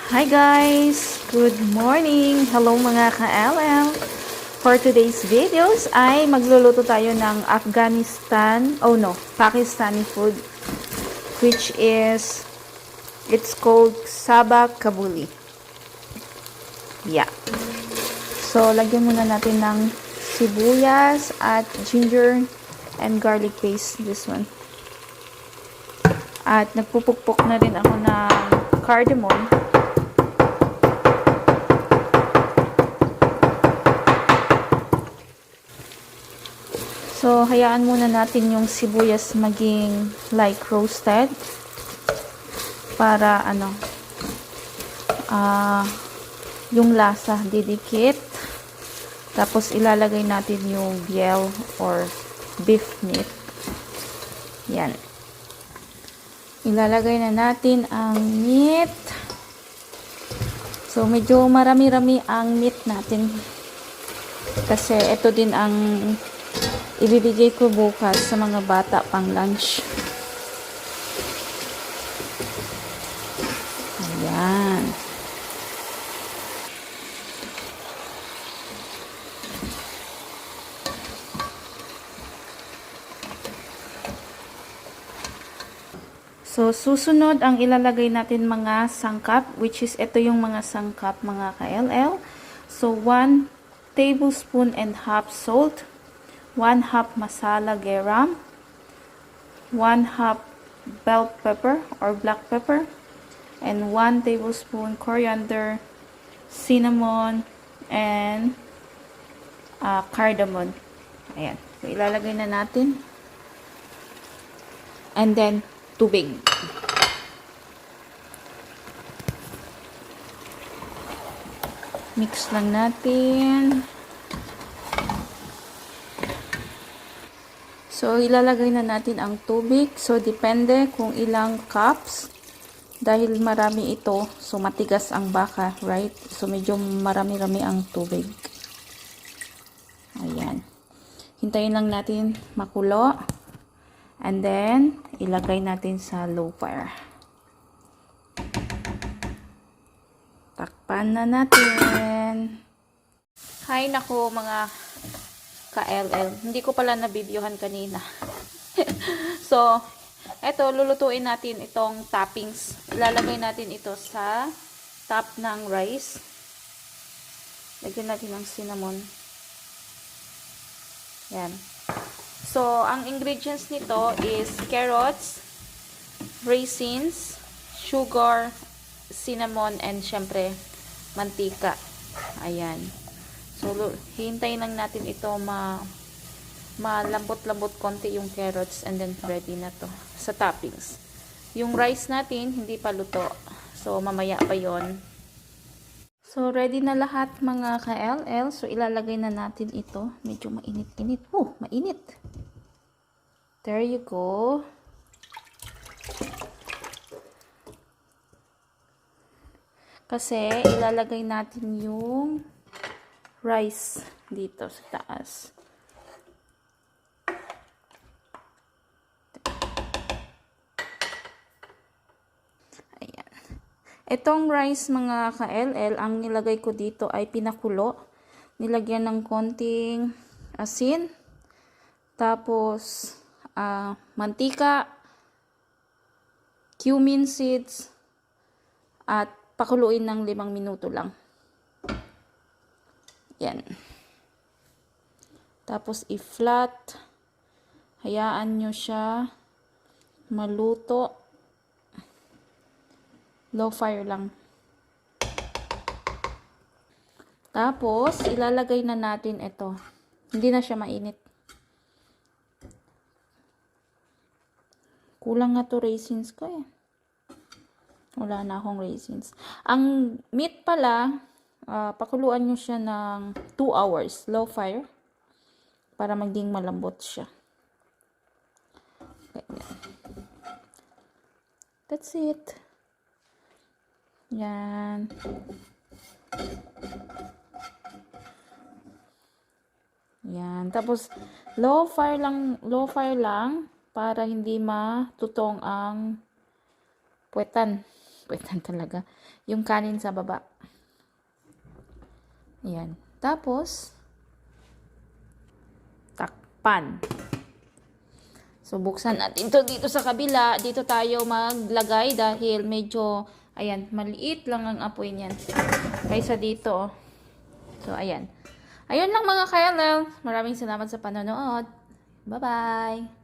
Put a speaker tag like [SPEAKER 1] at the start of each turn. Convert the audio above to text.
[SPEAKER 1] Hi guys! Good morning! Hello mga ka-LM! For today's videos ay magluluto tayo ng Pakistani food, which is, it's called Sabak Kabuli. Yeah. So, lagyan muna natin ng sibuyas at ginger and garlic paste, this one. At nagpupukpok na rin ako ng cardamom. So, hayaan muna natin yung sibuyas maging like roasted para yung lasa didikit. Tapos ilalagay natin yung biel or beef meat. Yan. Ilalagay na natin ang meat. So, medyo marami-rami ang meat natin. Kasi ito din ang ibibigay ko bukas sa mga bata pang lunch. Ayan. So, susunod ang ilalagay natin mga sangkap, which is ito yung mga sangkap mga ka-LL. So, 1 tablespoon and half salt, 1 half masala garam, 1 half bell pepper or black pepper, and 1 tablespoon coriander, cinnamon, and cardamom. Ayan. So, ilalagay na natin. And then, tubig. Mix lang natin. So, ilalagay na natin ang tubig. So, depende kung ilang cups. Dahil marami ito, so matigas ang baka, right? So, medyo marami-rami ang tubig. Ayan. Hintayin lang natin makulo. And then, ilagay natin sa low fire. Takpan na natin. Hay nako mga ka-LL. Hindi ko pala na-videohan kanina. So, eto, lulutuin natin itong toppings. Ilalagay natin ito sa top ng rice. Lagyan natin ng cinnamon. Yan. So, ang ingredients nito is carrots, raisins, sugar, cinnamon, and syempre, mantika. Ayan. So, hintayin lang natin ito malambot-lambot konti yung carrots and then ready na to sa toppings. Yung rice natin, hindi pa luto. So, mamaya pa yon. So, ready na lahat mga ka-LL. So, ilalagay na natin ito. Medyo mainit-init. Oh, mainit. There you go. Kasi, ilalagay natin yung rice dito sa taas. Ayan. Itong rice mga ka-LL, ang nilagay ko dito ay pinakulo. Nilagyan ng konting asin. Tapos, mantika, cumin seeds, at pakuluin ng 5 minuto lang. Yan. Tapos, i-flat. Hayaan nyo siya maluto. Low fire lang. Tapos, ilalagay na natin ito. Hindi na siya mainit. Kulang nga to raisins ko eh. Wala na akong raisins. Ang meat pala, pakuluan nyo siya ng 2 hours. Low fire. Para maging malambot siya. Ganyan. That's it. Yan. Yan. Tapos, low fire lang para hindi matutong ang puwetan. Wait lang talaga. Yung kanin sa baba. Ayan. Tapos, takpan. So, buksan natin to dito sa kabila. Dito tayo maglagay dahil medyo, ayan, maliit lang ang apoy niyan. Kaysa dito. So, ayan. Ayun lang mga ka-LL. Maraming salamat sa panonood. Bye-bye!